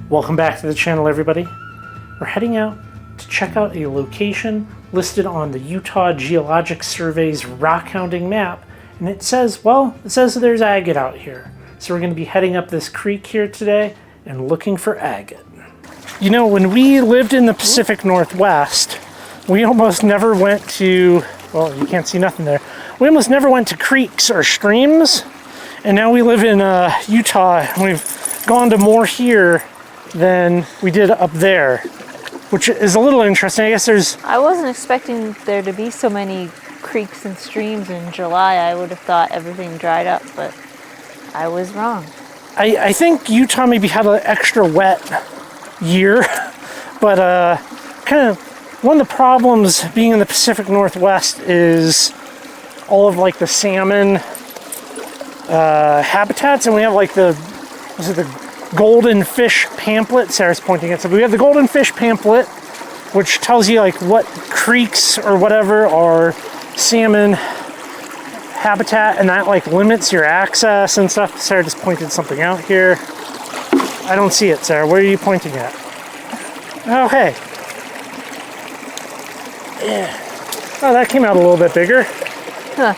Welcome back to the channel, everybody. We're heading out to check out a location listed on the Utah Geologic Survey's Rockhounding map, and it says, well, it says that there's agate out here. So we're going to be heading up this creek here today and looking for agate. You know, when we lived in the Pacific Northwest, we almost never went to, well, you can't see nothing there. We almost never went to creeks or streams, and now we live in Utah, and we've gone to more here than we did up there, which is a little interesting. I guess I wasn't expecting there to be so many creeks and streams in July. I would have thought everything dried up, but I was wrong. I think Utah maybe had an extra wet year, but kind of one of the problems being in the Pacific Northwest is all of like the salmon habitats, and we have like the golden fish pamphlet. Sarah's pointing at, so we have the golden fish pamphlet, which tells you like what creeks or whatever are salmon habitat, and that like limits your access and stuff. Sarah just pointed something out here. I don't see it, Sarah. Where are you pointing at? Oh, hey. Yeah. Oh, that came out a little bit bigger. Huh.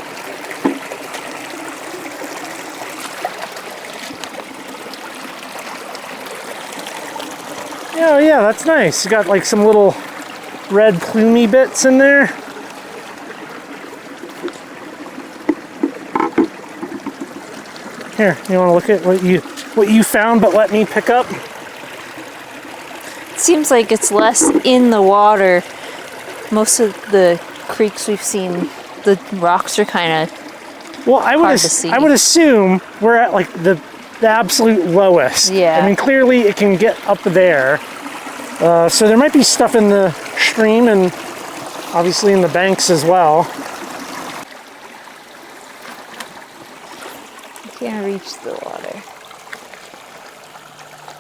Oh yeah, that's nice. You got like some little red plumy bits in there. Here, you want to look at what you found, but let me pick up? It seems like it's less in the water. Most of the creeks we've seen, the rocks are kind of hard to see. I would assume we're at like the absolute lowest. Yeah. I mean, clearly it can get up there. So there might be stuff in the stream and obviously in the banks as well. You can't reach the water.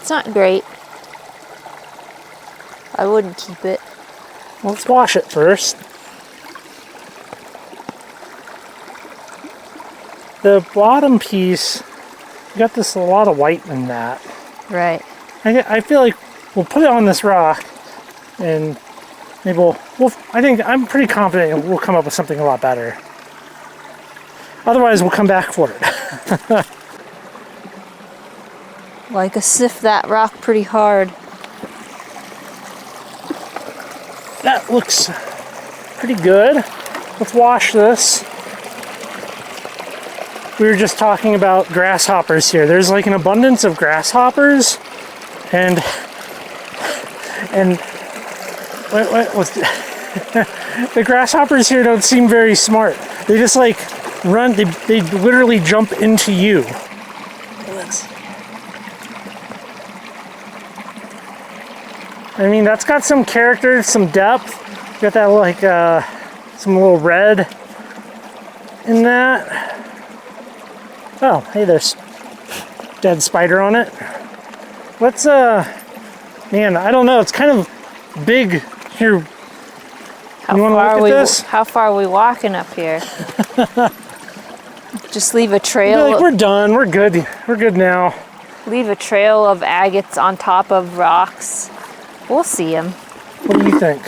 It's not great. I wouldn't keep it. Let's wash it first. The bottom piece, you got this a lot of white in that. Right. I feel like we'll put it on this rock, and maybe I'm pretty confident we'll come up with something a lot better. Otherwise, we'll come back for it. Like a sift that rock pretty hard. That looks pretty good. Let's wash this. We were just talking about grasshoppers here. There's like an abundance of grasshoppers, and what's the grasshoppers here don't seem very smart. They just like run. They literally jump into you. I mean, that's got some character, some depth. Got that like some little red in that. Oh, hey, there's dead spider on it. Let's man, I don't know. It's kind of big here. You want to look at this? How far are we walking up here? Just leave a trail. Like, we're done. We're good. We're good now. Leave a trail of agates on top of rocks. We'll see them. What do you think?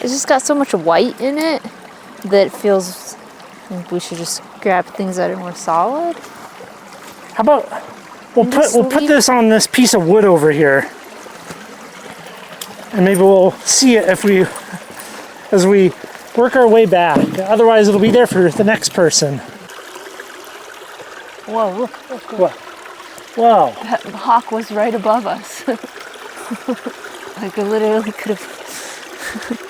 It's just got so much white in it that it feels like we should just grab things that are more solid. How about we'll put this on this piece of wood over here, and maybe we'll see it as we work our way back. Otherwise, it'll be there for the next person. Whoa! Look! What? Whoa! That hawk was right above us. Like I literally could have.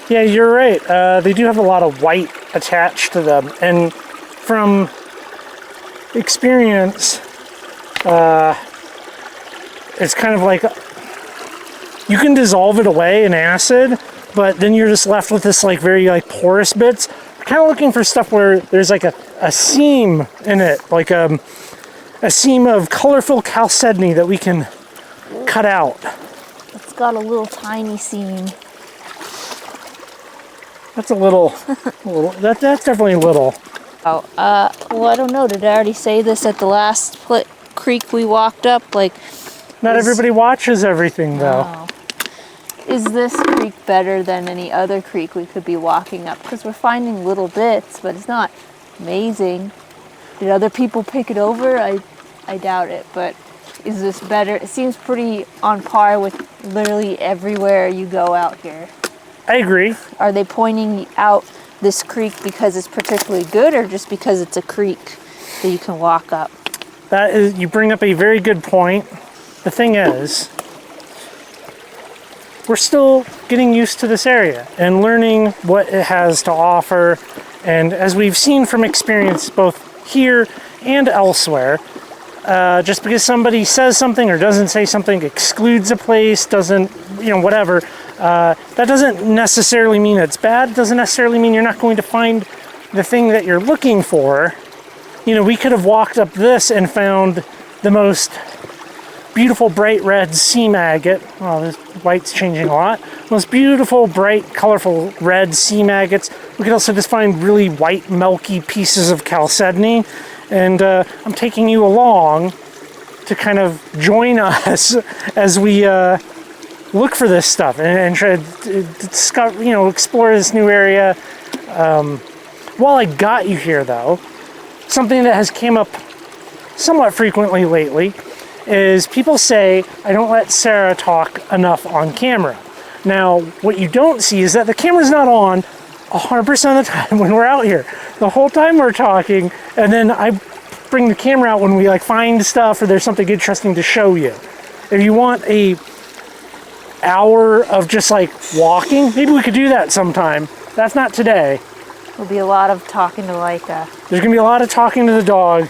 Yeah, you're right. They do have a lot of white attached to them, and from experience, It's kind of like, you can dissolve it away in acid, but then you're just left with this like very like porous bits. We're kind of looking for stuff where there's like a seam in it, like a seam of colorful chalcedony that we can cut out. It's got a little tiny seam. That's a little, that's definitely little. Oh, well, I don't know. Did I already say this at the last creek we walked up? Like, Not everybody watches everything though. Oh. Is this creek better than any other creek we could be walking up? Because we're finding little bits, but it's not amazing. Did other people pick it over? I doubt it, but is this better? It seems pretty on par with literally everywhere you go out here. I agree. Are they pointing out this creek because it's particularly good, or just because it's a creek that you can walk up? That is, you bring up a very good point. The thing is, we're still getting used to this area and learning what it has to offer. And as we've seen from experience both here and elsewhere, just because somebody says something or doesn't say something, excludes a place, doesn't, whatever, that doesn't necessarily mean it's bad. It doesn't necessarily mean you're not going to find the thing that you're looking for. We could have walked up this and found the most beautiful bright red seam agate. Oh, this white's changing a lot. Most beautiful, bright, colorful red seam agates. We could also just find really white, milky pieces of chalcedony. And I'm taking you along to kind of join us as we look for this stuff and try to discover, explore this new area. While I got you here, though, something that has came up somewhat frequently lately is people say I don't let Sarah talk enough on camera. Now, what you don't see is that the camera's not on 100% of the time when we're out here. The whole time we're talking, and then I bring the camera out when we find stuff or there's something interesting to show you. If you want a hour of just walking, maybe we could do that sometime. That's not today. There'll be a lot of talking to Laika. There's gonna be a lot of talking to the dog.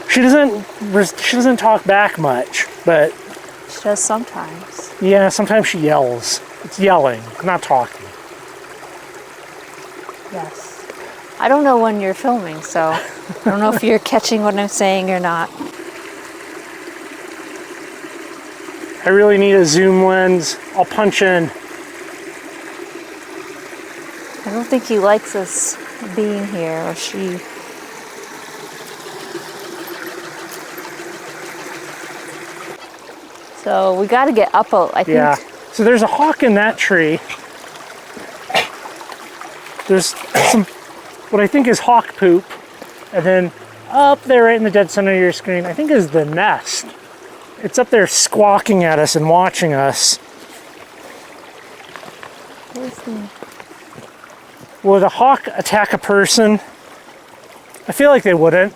She doesn't talk back much, but she does sometimes. Yeah, sometimes she yells. It's yelling, not talking. Yes. I don't know when you're filming, so I don't know if you're catching what I'm saying or not. I really need a zoom lens. I'll punch in. I don't think he likes us being here, or she. So we got to get up, I think. Yeah. So there's a hawk in that tree. There's some, what I think is hawk poop. And then up there right in the dead center of your screen, I think is the nest. It's up there squawking at us and watching us. Would a hawk attack a person? I feel like they wouldn't.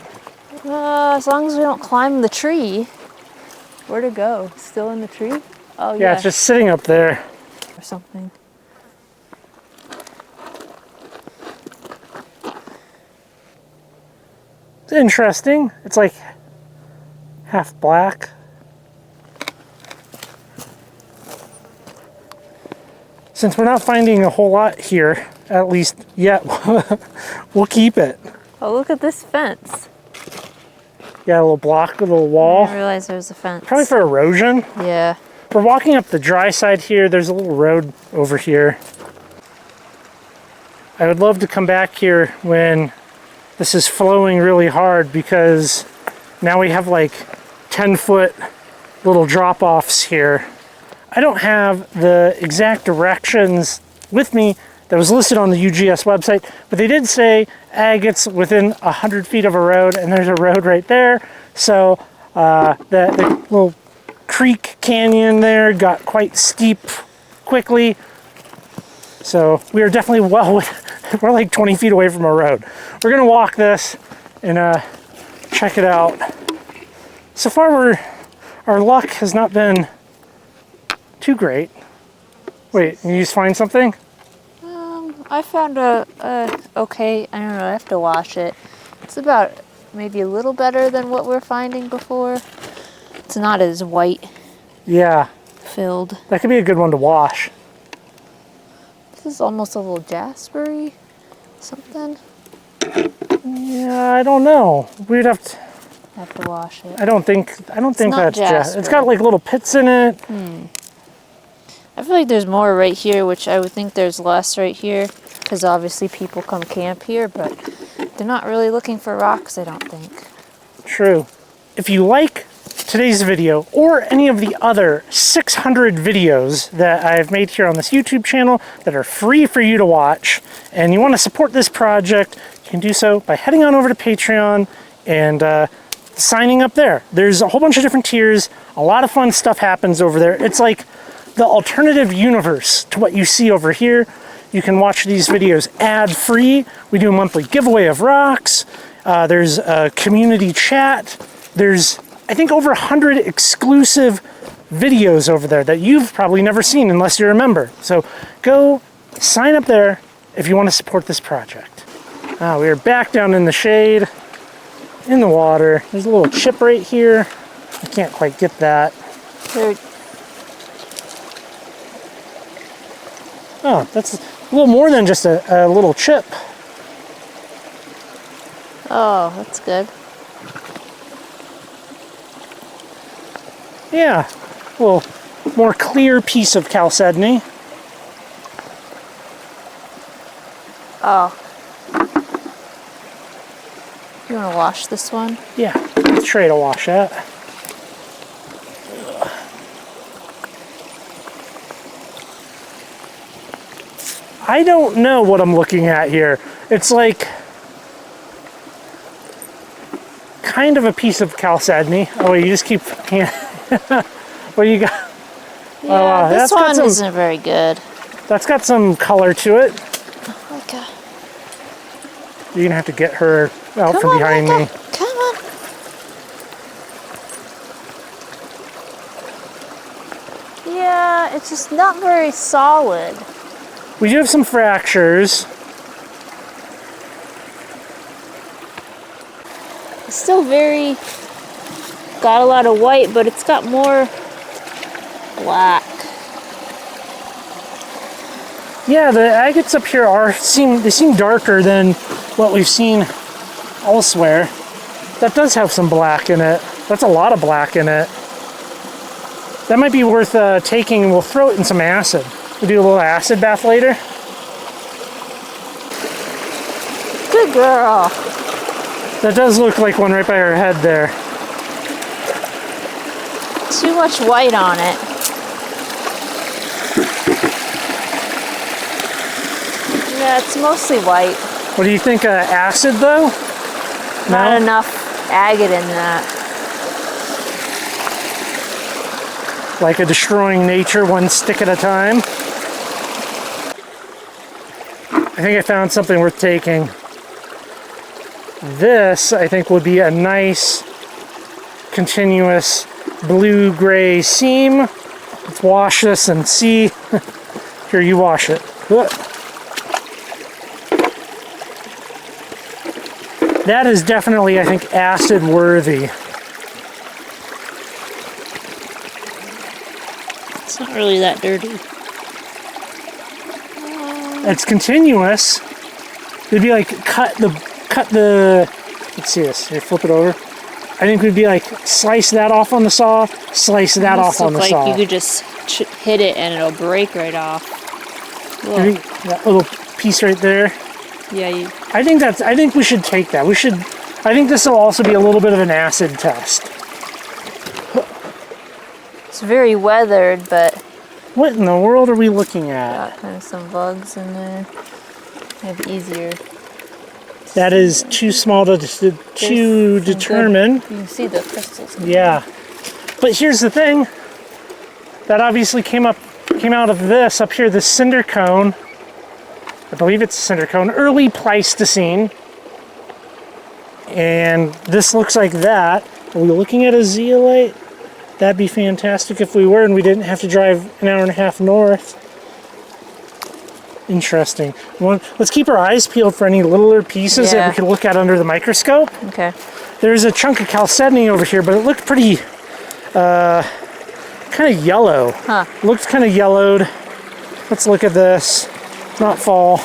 As long as we don't climb the tree. Where'd it go? Still in the tree? Oh, yeah. Yeah, it's just sitting up there. Or something. It's interesting. It's half black. Since we're not finding a whole lot here, at least yet, we'll keep it. Oh, look at this fence. Yeah, a little block, a little wall. I didn't realize there was a fence. Probably for erosion. Yeah. We're walking up the dry side here. There's a little road over here. I would love to come back here when this is flowing really hard, because now we have 10-foot little drop-offs here. I don't have the exact directions with me that was listed on the UGS website, but they did say agates within 100 feet of a road, and there's a road right there. So the little creek canyon there got quite steep quickly. So we are definitely we're 20 feet away from a road. We're gonna walk this and check it out. So far our luck has not been too great. Wait, you just find something? I found okay, I don't know, I have to wash it. It's about maybe a little better than what we're finding before. It's not as white Yeah, filled. that could be a good one to wash. This is almost a little jaspery something. Yeah, I don't know. We'd have to wash it. I don't think not that's jasper. It's got jasper. like little pits in it. I feel like there's more right here, which I would think there's less right here, because obviously people come camp here, but they're not really looking for rocks, I don't think. True. If you like today's video or any of the other 600 videos that I've made here on this YouTube channel that are free for you to watch, and you want to support this project, you can do so by heading on over to Patreon and signing up there. There's a whole bunch of different tiers. A lot of fun stuff happens over there. It's like the alternative universe to what you see over here. You can watch these videos ad-free. We do a monthly giveaway of rocks. There's a community chat. There's, I think, over 100 exclusive videos over there that you've probably never seen unless you're a member. So go sign up there if you want to support this project. We are back down in the shade, in the water. There's a little chip right here. I can't quite get that. Oh, that's a little more than just a little chip. Oh, that's good. Yeah, a little more clear piece of chalcedony. Oh. You want to wash this one? Yeah, let's try to wash that. I don't know what I'm looking at here. It's like kind of a piece of chalcedony. Oh, you just keep. Yeah. What do you got? Yeah, this one isn't very good. That's got some color to it. Okay. You're gonna have to get her out from behind me. Come on. Yeah, it's just not very solid. We do have some fractures. It's still very, got a lot of white, but it's got more black. Yeah, the agates up here seem darker than what we've seen elsewhere. That does have some black in it. That's a lot of black in it. That might be worth taking, and we'll throw it in some acid. We'll do a little acid bath later. Good girl. That does look like one right by her head there. Too much white on it. Yeah, it's mostly white. What do you think, acid though? Not enough agate in that. Like a destroying nature, one stick at a time. I think I found something worth taking. This, I think, would be a nice, continuous blue-gray seam. Let's wash this and see. Here, you wash it. That is definitely, I think, acid-worthy. It's not really that dirty. It's continuous. It'd be like cut the, let's see this, here, flip it over. I think we'd be like, slice that off on the saw, slice that off on the saw. Like you could just hit it and it'll break right off. Maybe that little piece right there. Yeah, I think we should take that. I think this will also be a little bit of an acid test. It's very weathered, but what in the world are we looking at? got kind of some bugs in there. Maybe easier. That is too small to determine. You can see the crystals. Yeah, but here's the thing. That obviously came out of this up here, this cinder cone. I believe it's a cinder cone, early Pleistocene. And this looks like that. Are we looking at a zeolite? That'd be fantastic if we were and we didn't have to drive an hour and a half north. Interesting. Let's keep our eyes peeled for any littler pieces that we can look at under the microscope. Okay. There's a chunk of chalcedony over here, but it looked pretty kind of yellow. Huh. Looks kind of yellowed. Let's look at this. Not fall.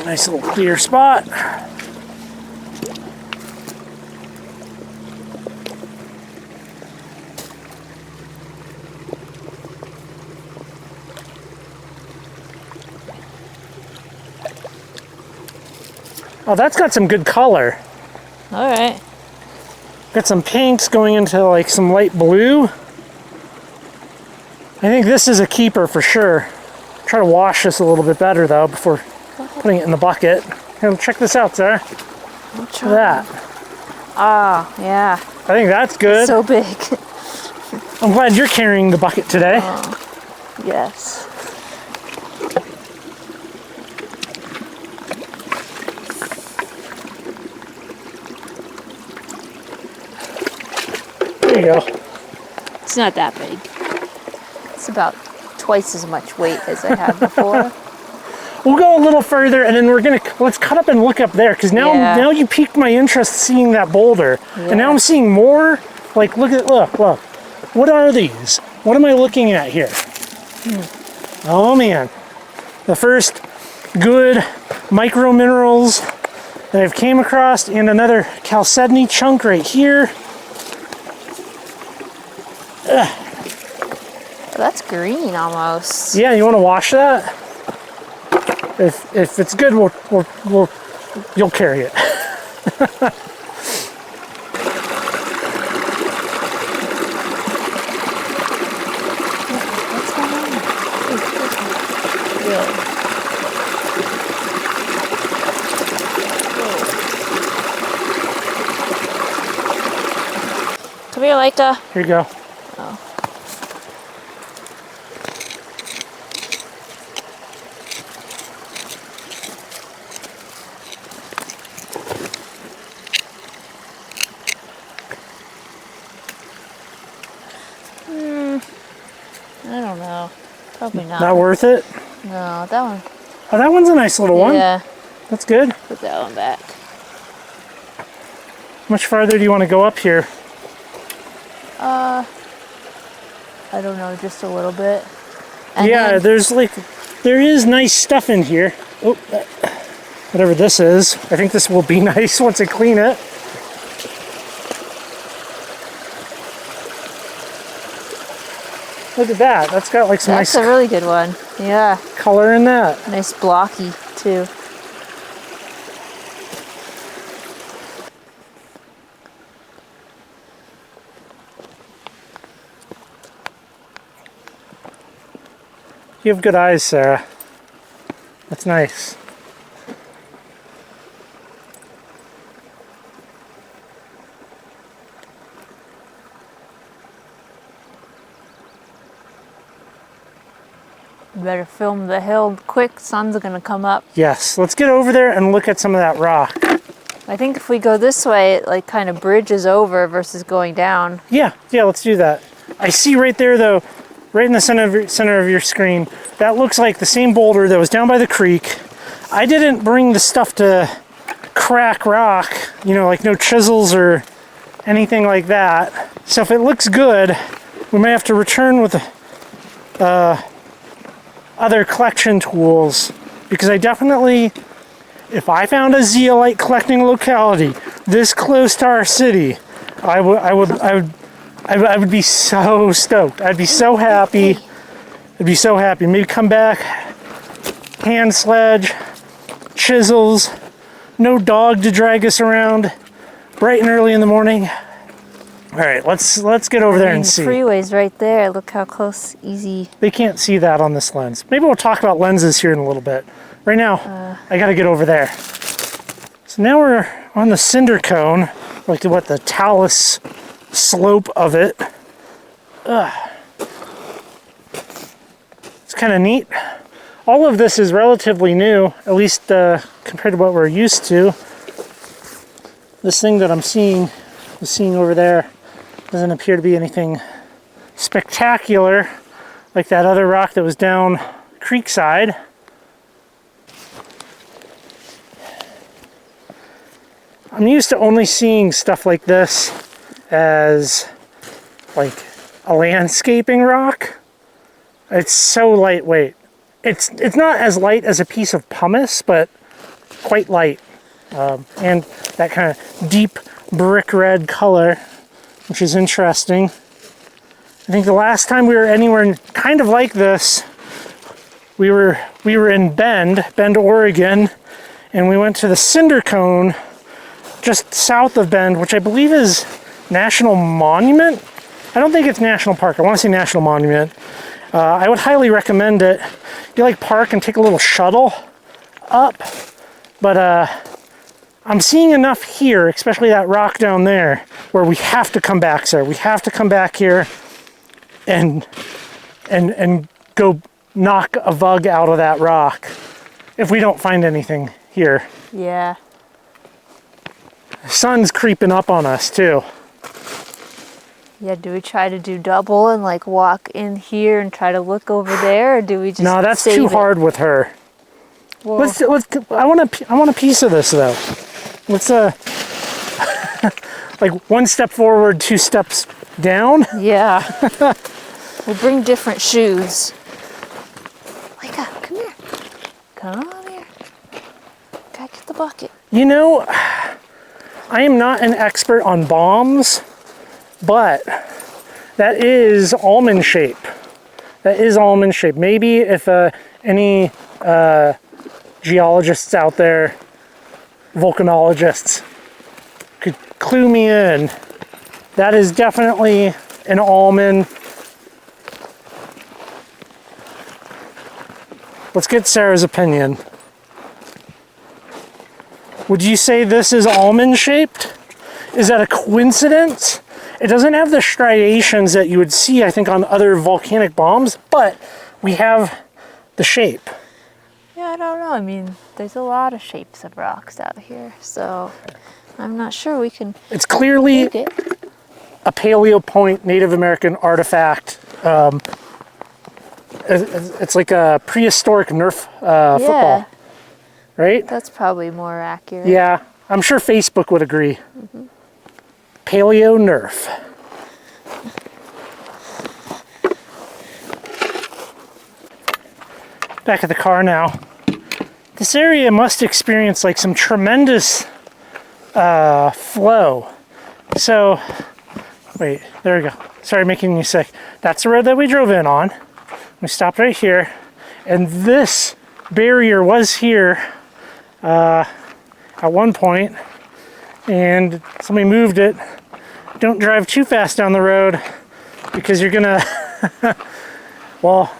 Nice little clear spot. Oh, that's got some good color. All right. Got some pinks going into like some light blue. I think this is a keeper for sure. Try to wash this a little bit better though before putting it in the bucket. Here, check this out, Sarah. Look at that. Ah, yeah. I think that's good. So big. I'm glad you're carrying the bucket today. Yes. There you go. It's not that big. It's about twice as much weight as I had before. We'll go a little further and then let's cut up and look up there because now you piqued my interest seeing that boulder. Yeah. And now I'm seeing more. Like look. What are these? What am I looking at here? Oh man. The first good micro minerals that I've came across and another Chalcedony chunk right here. Oh, that's green almost. Yeah, you want to wash that? If it's good, you'll carry it. What's going on? Really? Come here, Leica. Here you go. I don't know. Probably not. Not worth it? No, that one. Oh, that one's a nice little one. Yeah. That's good. Put that one back. How much farther do you want to go up here? I don't know, just a little bit. And Yeah, then, there is nice stuff in here. Oh, whatever this is. I think this will be nice once I clean it. Look at that. That's got like some that's nice a really good one. Yeah. color in that. Nice blocky, too. You have good eyes, Sarah. That's nice. Better film the hill quick. Sun's gonna come up. Yes. Let's get over there and look at some of that rock. I think if we go this way, it like kind of bridges over versus going down. Yeah, let's do that. I see right there, though, right in the center of your screen, that looks like the same boulder that was down by the creek. I didn't bring the stuff to crack rock, like no chisels or anything like that. So if it looks good, we may have to return with other collection tools, because I definitely, if I found a zeolite collecting locality this close to our city, I would be so stoked. I'd be so happy. I'd be so happy. Maybe come back, hand sledge, chisels, no dog to drag us around, bright and early in the morning. All right, let's get over there and see. The freeway's right there. Look how close, easy. They can't see that on this lens. Maybe we'll talk about lenses here in a little bit. Right now, I gotta get over there. So now we're on the cinder cone, like the talus slope of it. It's kind of neat. All of this is relatively new, at least compared to what we're used to. This thing that I'm seeing over there doesn't appear to be anything spectacular like that other rock that was down creekside. I'm used to only seeing stuff like this as like a landscaping rock. It's so lightweight. It's not as light as a piece of pumice, but quite light. And that kind of deep brick red color, which is interesting. I think the last time we were anywhere kind of like this, we were in Bend, Oregon, and we went to the Cinder Cone just south of Bend, which I believe is National Monument. I don't think it's National Park. I want to say National Monument. I would highly recommend it. You like park and take a little shuttle up, but I'm seeing enough here, especially that rock down there, where we have to come back, sir. We have to come back here and go knock a vug out of that rock if we don't find anything here. Yeah. The sun's creeping up on us too. Yeah, do we try to do double and like walk in here and try to look over there, or do we just No, that's save too it? hard with her. Well, Let's I want a piece of this though. Let's like one step forward, two steps down. yeah. We'll bring different shoes. Micah, come here. Come here. Gotta get the bucket. You know, I am not an expert on bombs, but that is almond shape. That is almond shape. Maybe if any geologists out there, volcanologists, could clue me in. That is definitely an almond. Let's get Sarah's opinion. Would you say this is almond shaped? Is that a coincidence? It doesn't have the striations that you would see, I think, on other volcanic bombs, but we have the shape. Yeah, I don't know. I mean, there's a lot of shapes of rocks out here, so I'm not sure we can It's clearly take it. a Paleo Point Native American artifact. It's like a prehistoric Nerf football, right? That's probably more accurate. Yeah, I'm sure Facebook would agree. Mm-hmm. Paleo Nerf. Back at the car now. This area must experience like some tremendous flow. So, wait, there we go. Sorry, making you sick. That's the road that we drove in on. We stopped right here, and this barrier was here at one point, and somebody moved it. Don't drive too fast down the road because you're gonna, well,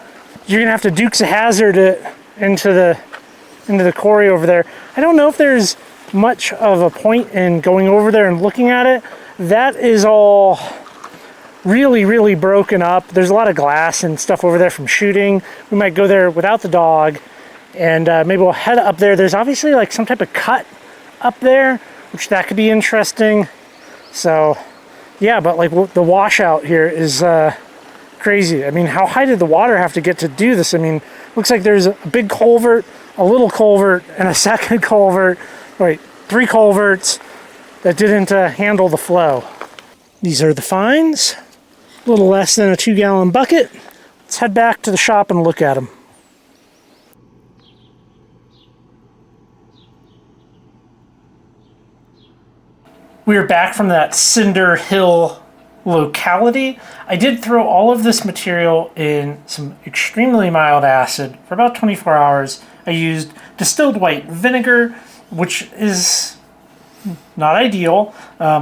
you're gonna have to Dukes of Hazzard it into the quarry over there. I don't know if there's much of a point in going over there and looking at it. That is all really, really broken up. There's a lot of glass and stuff over there from shooting. We might go there without the dog, and maybe we'll head up there. There's obviously like some type of cut up there, which that could be interesting. So yeah, but like the washout here is crazy. I mean, how high did the water have to get to do this? I mean, looks like there's a big culvert, a little culvert, and a second culvert. Wait, 3 culverts that didn't handle the flow. These are the finds. A little less than a 2-gallon bucket. Let's head back to the shop and look at them. We are back from that Cinder Hill locality. I did throw all of this material in some extremely mild acid for about 24 hours. I used distilled white vinegar, which is not ideal.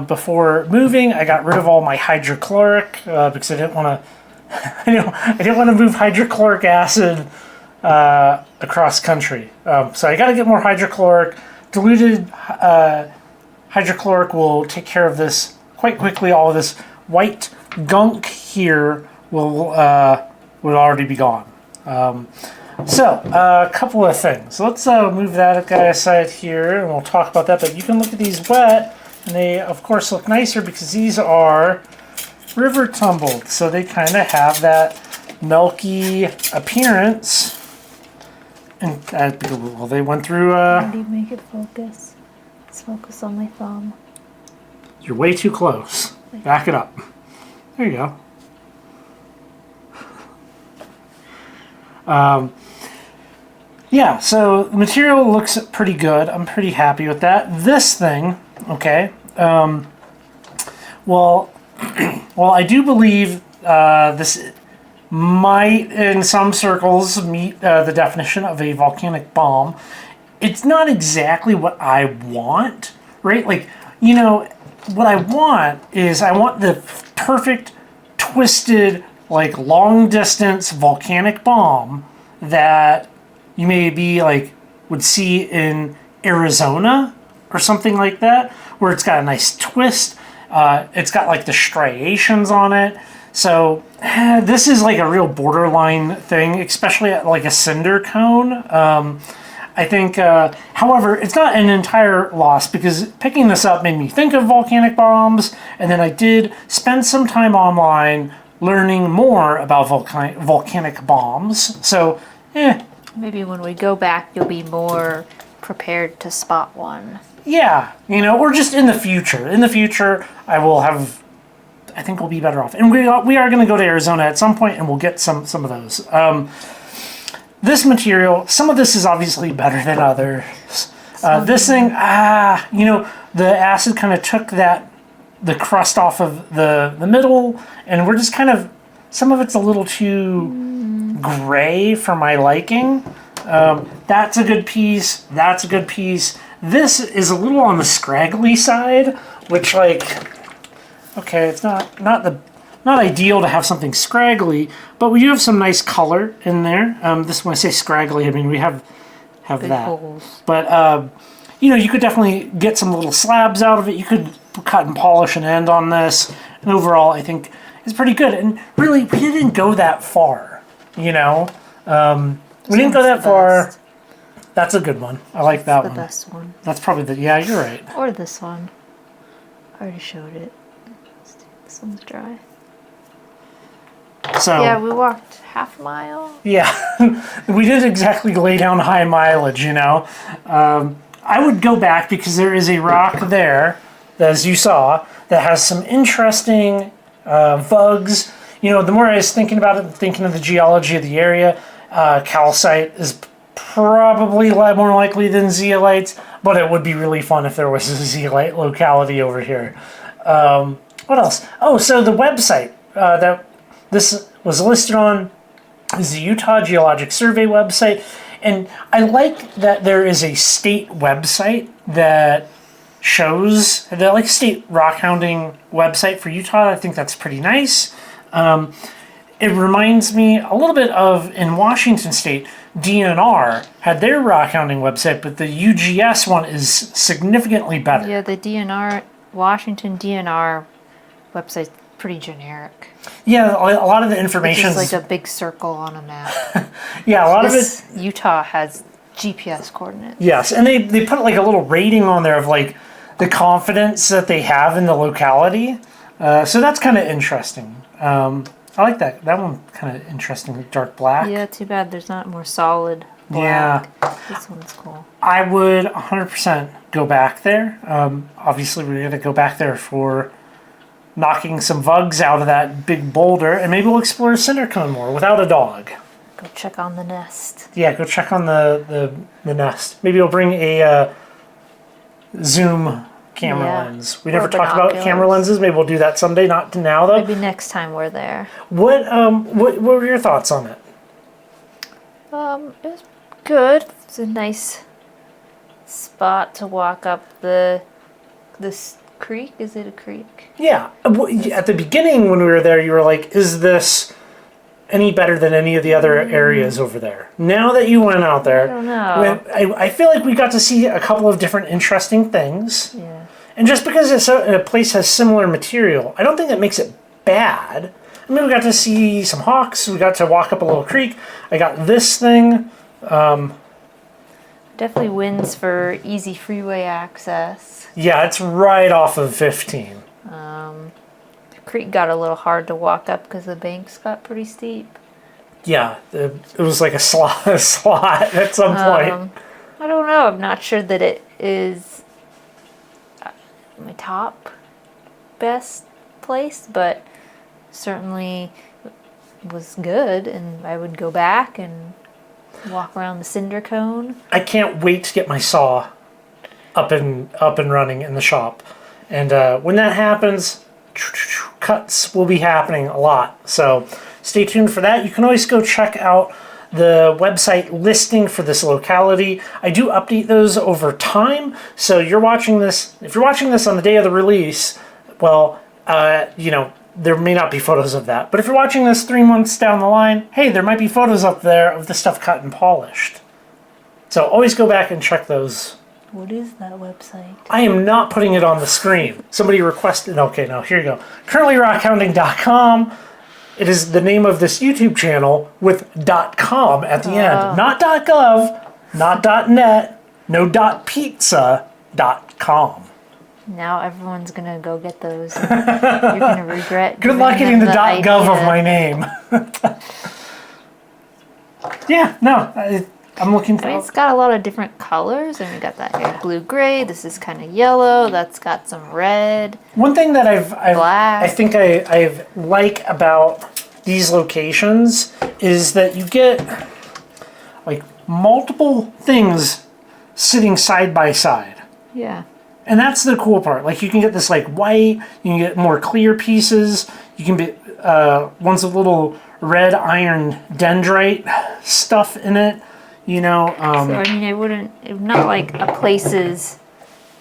Before moving, I got rid of all my hydrochloric because I didn't want to. I didn't want to move hydrochloric acid across country. So I got to get more hydrochloric. Diluted hydrochloric will take care of this quite quickly. All of this white gunk here will already be gone. So, a couple of things. Let's move that guy aside here, and we'll talk about that. But you can look at these wet, and they, of course, look nicer because these are river tumbled, so they kind of have that milky appearance. And well, they went through. How do you make it focus? Let's focus on my thumb. You're way too close. Back it up. There you go. Yeah, so the material looks pretty good. I'm pretty happy with that. This thing, okay. Well, I do believe this might, in some circles, meet the definition of a volcanic bomb. It's not exactly what I want, right? Like, you know, what I want is I want the perfect, twisted, like, long-distance volcanic bomb that you maybe, like, would see in Arizona or something like that, where it's got a nice twist. It's got, like, the striations on it. So this is like a real borderline thing, especially at like a cinder cone. I think, however, it's not an entire loss because picking this up made me think of volcanic bombs, and then I did spend some time online learning more about volcanic bombs. So, Maybe when we go back, you'll be more prepared to spot one. yeah, you know, or just in the future. In the future, I will have. I think we'll be better off. And we are going to go to Arizona at some point, and we'll get some of those. This material, some of this is obviously better than others. This thing, you know, the acid kind of took the crust off of the middle, and we're just kind of, some of it's a little too gray for my liking. That's a good piece. That's a good piece. This is a little on the scraggly side, which, like, okay, it's not ideal to have something scraggly, but we do have some nice color in there. This, when I say scraggly, I mean we have Big that. holes. But you know, you could definitely get some little slabs out of it. You could cut and polish an end on this, and overall, I think it's pretty good. And really, we didn't go that far. You know, we didn't go that far. Best. That's a good one. I like that The one. best one. That's probably the. Yeah, you're right. Or this one. I already showed it. This one's dry. So Yeah, we walked half a mile. yeah, we didn't exactly lay down high mileage, you know. I would go back because there is a rock there, as you saw, that has some interesting vugs. You know, the more I was thinking about it, thinking of the geology of the area, calcite is probably more likely than zeolites, but it would be really fun if there was a zeolite locality over here. What else? Oh, so the website that this was listed on is the Utah Geologic Survey website. And I like that there is a state website that shows, the like state rockhounding website for Utah. I think that's pretty nice. It reminds me a little bit of, in Washington State, DNR had their rockhounding website, but the UGS one is significantly better. Yeah, the DNR, Washington DNR website's pretty generic. Yeah, a lot of the information is like a big circle on a map. Yeah, a lot of it. Utah has GPS coordinates. Yes, and they put like a little rating on there of like the confidence that they have in the locality. So that's kind of interesting. I like that. That one kind of interesting, dark black. Yeah, too bad there's not more solid black. Yeah. This one's cool. I would 100% go back there. Obviously, we're going to go back there for knocking some vugs out of that big boulder, and maybe we'll explore Cinder Cone more without a dog. Go check on the nest. Yeah, go check on the nest. Maybe we'll bring a zoom camera lens. We never Or talked about camera lenses. Maybe we'll do that someday. Not now, though. Maybe next time we're there. What were your thoughts on it? It was good. It's a nice spot to walk up this creek. Is it a creek? Yeah. At the beginning when we were there, you were like, is this any better than any of the other areas over there? Now that you went out there, I don't know. I feel like we got to see a couple of different interesting things. Yeah. And just because a place has similar material, I don't think that makes it bad. I mean, we got to see some hawks. We got to walk up a little creek. I got this thing. Definitely wins for easy freeway access. Yeah, it's right off of 15. creek got a little hard to walk up because the banks got pretty steep. Yeah, it was like a slot at some point. I don't know. I'm not sure that it is my top best place, but certainly was good, and I would go back and walk around the cinder cone. I can't wait to get my saw up and running in the shop, and when that happens, cuts will be happening a lot. So stay tuned for that. You can always go check out the website listing for this locality. I do update those over time. So if you're watching this on the day of the release, well, you know, there may not be photos of that. But if you're watching this 3 months down the line, hey, there might be photos up there of the stuff cut and polished. So always go back and check those. What is that website? I am not putting it on the screen. Somebody requested, okay, no, here you go. Currently rockhounding.com. It is the name of this YouTube channel with .com at the end. Not .gov, not .net, no .pizza, .com. Now everyone's going to go get those. And you're going to regret. Good luck getting the .gov of my name. Yeah, no, I'm looking for... I mean, it's got a lot of different colors, and we got that here blue-gray. This is kind of yellow. That's got some red. One thing that Black. I think I like about these locations is that you get like multiple things sitting side by side. Yeah. And that's the cool part. Like you can get this like white, you can get more clear pieces. You can get ones with little red iron dendrite stuff in it. You know. So I mean, it would not like a place is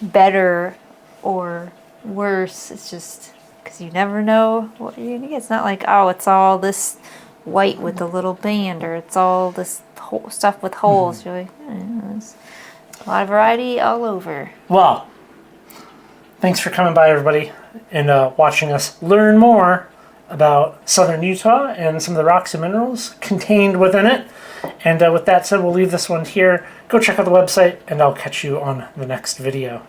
better or worse. It's just because you never know what you're gonna get. It's not like, oh, it's all this white with a little band, or it's all this stuff with holes. You're like, there's a lot of variety all over. Well, thanks for coming by, everybody, and watching us learn more about southern Utah and some of the rocks and minerals contained within it. And with that said, we'll leave this one here. Go check out the website, and I'll catch you on the next video.